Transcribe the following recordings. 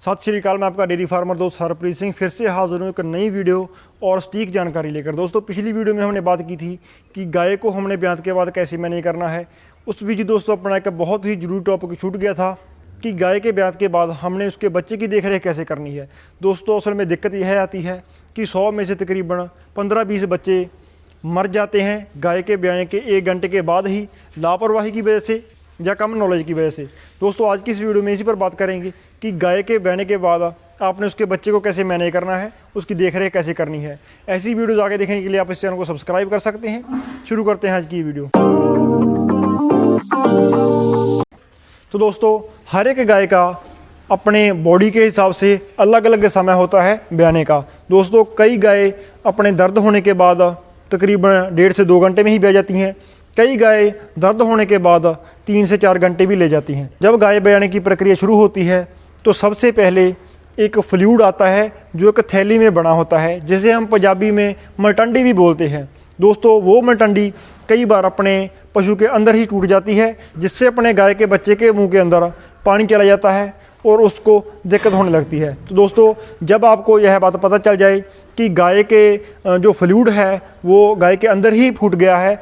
सत श्री अकाल। मैं आपका डेयरी फार्मर दोस्त हरप्रीत सिंह फिर से हाजिर हूँ एक नई वीडियो और सटीक जानकारी लेकर। दोस्तों पिछली वीडियो में हमने बात की थी कि गाय को हमने ब्यात के बाद कैसे मैनेज करना है। उस बीच दोस्तों अपना एक बहुत ही जरूरी टॉपिक छूट गया था कि गाय के ब्यात के बाद हमने उसके बच्चे की देखरेख कैसे करनी है। दोस्तों असल में दिक्कत यह आती है कि 100 में से तकरीबन 15-20 बच्चे मर जाते हैं गाय के ब्याने के 1 घंटे के बाद ही, लापरवाही की वजह से या कम नॉलेज की वजह से। दोस्तों आज की इस वीडियो में इसी पर बात करेंगे कि गाय के ब्याने के बाद आपने उसके बच्चे को कैसे मैनेज करना है, उसकी देखरेख कैसे करनी है। ऐसी वीडियोज़ आगे देखने के लिए आप इस चैनल को सब्सक्राइब कर सकते हैं। शुरू करते हैं आज की वीडियो। तो दोस्तों हर एक गाय का अपने बॉडी के हिसाब से अलग अलग समय होता है ब्याने का। दोस्तों कई गाय अपने दर्द होने के बाद तकरीबन 1.5 से 2 घंटे में ही ब्याह जाती हैं। कई गाय दर्द होने के बाद 3 से 4 घंटे भी ले जाती हैं। जब गाय ब्याने की प्रक्रिया शुरू होती है तो सबसे पहले एक फ्लूइड आता है जो एक थैली में बना होता है, जिसे हम पंजाबी में मलटंडी भी बोलते हैं। दोस्तों वो मलटंडी कई बार अपने पशु के अंदर ही टूट जाती है, जिससे अपने गाय के बच्चे के मुंह के अंदर पानी चला जाता है और उसको दिक्कत होने लगती है। तो दोस्तों जब आपको यह बात पता चल जाए कि गाय के जो फ्लूइड है वो गाय के अंदर ही फूट गया है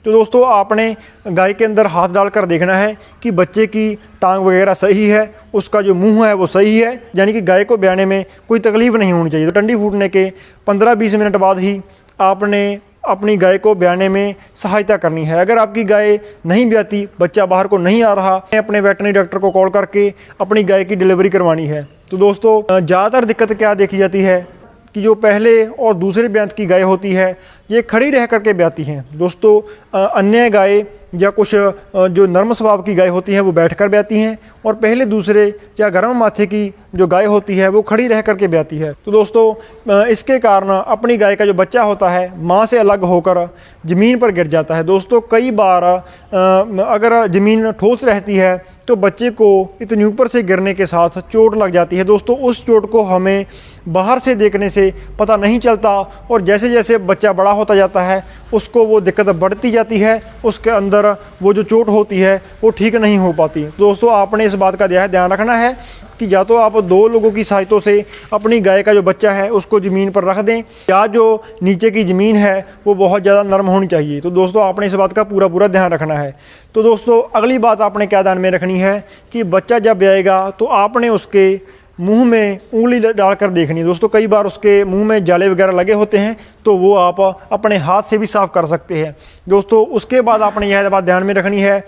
तो दोस्तों आपने गाय के अंदर हाथ डालकर देखना है कि बच्चे की टांग वगैरह सही है, उसका जो मुंह है वो सही है, यानी कि गाय को ब्याने में कोई तकलीफ नहीं होनी चाहिए। तो टंडी फूटने के 15-20 मिनट बाद ही आपने अपनी गाय को ब्याने में सहायता करनी है। अगर आपकी गाय नहीं ब्याती, बच्चा बाहर को नहीं आ रहा, अपने वेटरनरी डॉक्टर को कॉल करके अपनी गाय की डिलीवरी करवानी है। तो दोस्तों ज़्यादातर दिक्कत क्या देखी जाती है कि जो पहले और दूसरे ब्यात की गाय होती है ये खड़ी रह करके ब्याती हैं। दोस्तों अन्य गाय या कुछ जो नर्म स्वभाव की गाय होती हैं वो बैठकर ब्याती हैं, और पहले दूसरे या गर्म माथे की जो गाय होती है वो खड़ी रह करके ब्याती है। तो दोस्तों इसके कारण अपनी गाय का जो बच्चा होता है माँ से अलग होकर ज़मीन पर गिर जाता है। दोस्तों कई बार अगर ज़मीन ठोस रहती है तो बच्चे को इतनी ऊपर से गिरने के साथ चोट लग जाती है। दोस्तों उस चोट को हमें बाहर से देखने से पता नहीं चलता, और जैसे जैसे बच्चा बड़ा होता जाता है उसको वो दिक्कत बढ़ती जाती है, उसके अंदर वो जो चोट होती है वो ठीक नहीं हो पाती। दोस्तों आपने इस बात का ध्यान रखना है कि या तो आप 2 लोगों की सहायता से अपनी गाय का जो बच्चा है उसको ज़मीन पर रख दें, या जो नीचे की ज़मीन है वो बहुत ज़्यादा नरम होनी चाहिए। तो दोस्तों आपने इस बात का पूरा ध्यान रखना है। तो दोस्तों अगली बात आपने क्या ध्यान में रखनी है कि बच्चा जब ब्याएगा तो आपने उसके मुंह में उंगली डालकर देखनी है। दोस्तों कई बार उसके मुंह में जाले वगैरह लगे होते हैं तो वो आप अपने हाथ से भी साफ़ कर सकते हैं। दोस्तों उसके बाद आपने यह बात ध्यान में रखनी है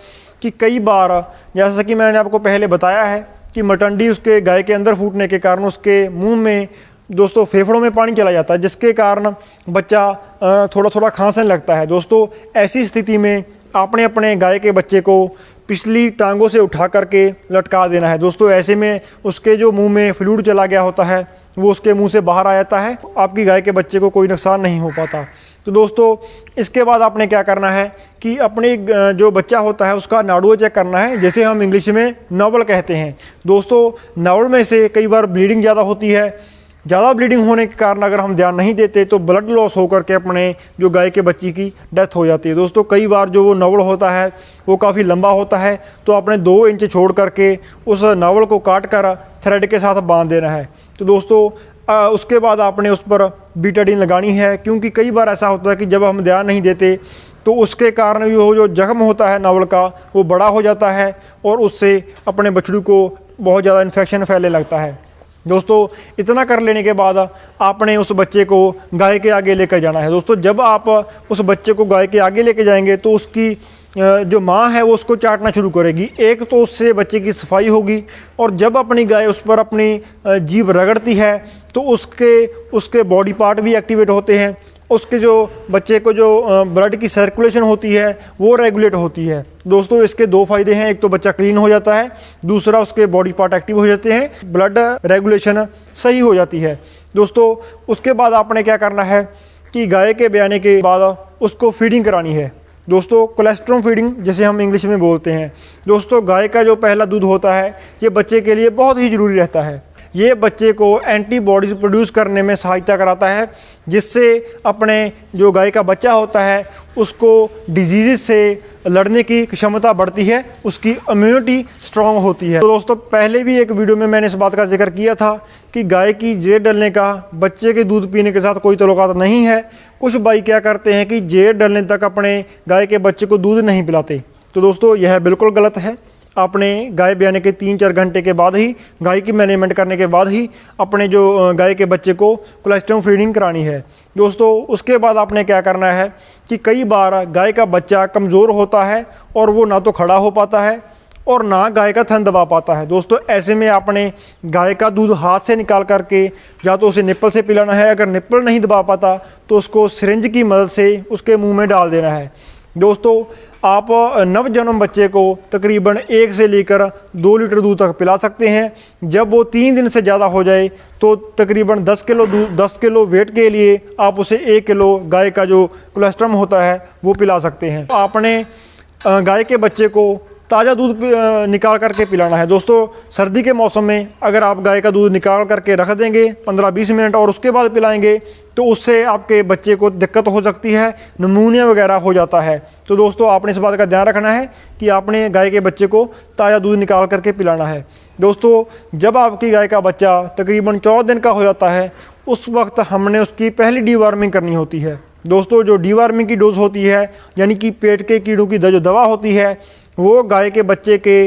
कि कई बार जैसा कि मैंने आपको पहले बताया है कि मटंडी उसके गाय के अंदर फूटने के कारण उसके मुंह में दोस्तों फेफड़ों में पानी चला जाता है, जिसके कारण बच्चा थोड़ा खांसने लगता है। दोस्तों ऐसी स्थिति में आपने अपने गाय के बच्चे को पिछली टांगों से उठा करके लटका देना है। दोस्तों ऐसे में उसके जो मुंह में फ्लूइड चला गया होता है वो उसके मुंह से बाहर आ जाता है, आपकी गाय के बच्चे को कोई नुकसान नहीं हो पाता। तो दोस्तों इसके बाद आपने क्या करना है कि अपने जो बच्चा होता है उसका नाड़ुआ चेक करना है, जैसे हम इंग्लिश में नावल कहते हैं। दोस्तों नावल में से कई बार ब्लीडिंग ज़्यादा होती है। ज़्यादा ब्लीडिंग होने के कारण अगर हम ध्यान नहीं देते तो ब्लड लॉस होकर के अपने जो गाय के बच्ची की डेथ हो जाती है। दोस्तों कई बार जो वो नावल होता है वो काफ़ी लंबा होता है, तो आपने 2 इंच छोड़ करके उस नावल को काट कर थ्रेड के साथ बांध देना है। तो दोस्तों उसके बाद आपने उस पर बीटाडीन लगानी है, क्योंकि कई बार ऐसा होता है कि जब हम ध्यान नहीं देते तो उसके कारण जो जख्म होता है नावल का वो बड़ा हो जाता है और उससे अपने बछड़ू को बहुत ज़्यादा इन्फेक्शन फैलने लगता है। दोस्तों इतना कर लेने के बाद आपने उस बच्चे को गाय के आगे लेकर जाना है। दोस्तों जब आप उस बच्चे को गाय के आगे लेके जाएंगे तो उसकी जो माँ है वो उसको चाटना शुरू करेगी। एक तो उससे बच्चे की सफाई होगी, और जब अपनी गाय उस पर अपनी जीभ रगड़ती है तो उसके बॉडी पार्ट भी एक्टिवेट होते हैं, उसके जो बच्चे को जो ब्लड की सर्कुलेशन होती है वो रेगुलेट होती है। दोस्तों इसके 2 फ़ायदे हैं, एक तो बच्चा क्लीन हो जाता है, दूसरा उसके बॉडी पार्ट एक्टिव हो जाते हैं, ब्लड रेगुलेशन सही हो जाती है। दोस्तों उसके बाद आपने क्या करना है कि गाय के ब्याने के बाद उसको फीडिंग करानी है। दोस्तों कोलेस्ट्रॉम फीडिंग जिसे हम इंग्लिश में बोलते हैं। दोस्तों गाय का जो पहला दूध होता है ये बच्चे के लिए बहुत ही ज़रूरी रहता है। ये बच्चे को एंटीबॉडीज प्रोड्यूस करने में सहायता कराता है, जिससे अपने जो गाय का बच्चा होता है उसको डिजीज़ से लड़ने की क्षमता बढ़ती है, उसकी इम्यूनिटी स्ट्रांग होती है। तो दोस्तों पहले भी एक वीडियो में मैंने इस बात का जिक्र किया था कि गाय की जेर डलने का बच्चे के दूध पीने के साथ कोई ताल्लुकात नहीं है। कुछ भाई क्या करते हैं कि जेर डलने तक अपने गाय के बच्चे को दूध नहीं पिलाते। तो दोस्तों यह बिल्कुल गलत है। आपने गाय ब्याने के 3-4 घंटे के बाद ही, गाय की मैनेजमेंट करने के बाद ही अपने जो गाय के बच्चे को कोलेस्ट्रॉल फीडिंग करानी है। दोस्तों उसके बाद आपने क्या करना है कि कई बार गाय का बच्चा कमज़ोर होता है और वो ना तो खड़ा हो पाता है और ना गाय का थन दबा पाता है। दोस्तों ऐसे में आपने गाय का दूध हाथ से निकाल करके या तो उसे निप्पल से पिलाना है, अगर निप्पल नहीं दबा पाता तो उसको सिरिंज की मदद से उसके मुँह में डाल देना है। दोस्तों आप नवजन्म बच्चे को तकरीबन 1 से लेकर 2 लीटर दूध तक पिला सकते हैं। जब वो 3 दिन से ज़्यादा हो जाए तो तकरीबन 10 किलो दूध, 10 किलो वेट के लिए आप उसे 1 किलो गाय का जो कोलेस्ट्रॉल होता है वो पिला सकते हैं। आपने गाय के बच्चे को ताज़ा दूध निकाल करके पिलाना है। दोस्तों सर्दी के मौसम में अगर आप गाय का दूध निकाल करके रख देंगे 15-20 मिनट और उसके बाद पिलाएंगे तो उससे आपके बच्चे को दिक्कत हो सकती है, निमोनिया वगैरह हो जाता है। तो दोस्तों आपने इस बात का ध्यान रखना है कि आपने गाय के बच्चे को ताज़ा दूध निकाल करके पिलाना है। दोस्तों जब आपकी गाय का बच्चा तकरीबन 14 दिन का हो जाता है उस वक्त हमने उसकी पहली डीवार्मिंग करनी होती है। दोस्तों जो डीवार्मिंग की डोज होती है यानी कि पेट के कीड़ों की जो दवा होती है वो गाय के बच्चे के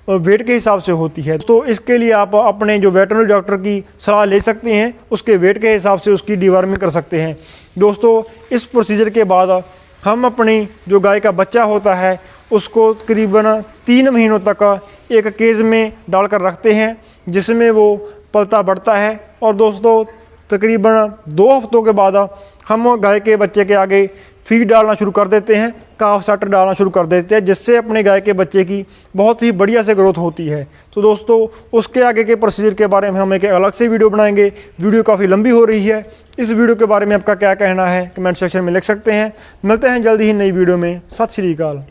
वेट के हिसाब से होती है। तो इसके लिए आप अपने जो वेटरनरी डॉक्टर की सलाह ले सकते हैं, उसके वेट के हिसाब से उसकी डीवार्मिंग कर सकते हैं। दोस्तों इस प्रोसीजर के बाद हम अपनी जो गाय का बच्चा होता है उसको तकरीबन 3 महीनों तक एक केज में डालकर रखते हैं जिसमें वो पलता बढ़ता है। और दोस्तों तकरीबन 2 हफ्तों के बाद हम गाय के बच्चे के आगे फीड डालना शुरू कर देते हैं, काफ स्टार्टर डालना शुरू कर देते हैं, जिससे अपने गाय के बच्चे की बहुत ही बढ़िया से ग्रोथ होती है। तो दोस्तों उसके आगे के प्रोसीजर के बारे में हम एक अलग से वीडियो बनाएंगे। वीडियो काफ़ी लंबी हो रही है। इस वीडियो के बारे में आपका क्या कहना है कमेंट सेक्शन में लिख सकते हैं। मिलते हैं जल्दी ही नई वीडियो में। सत श्री अकाल।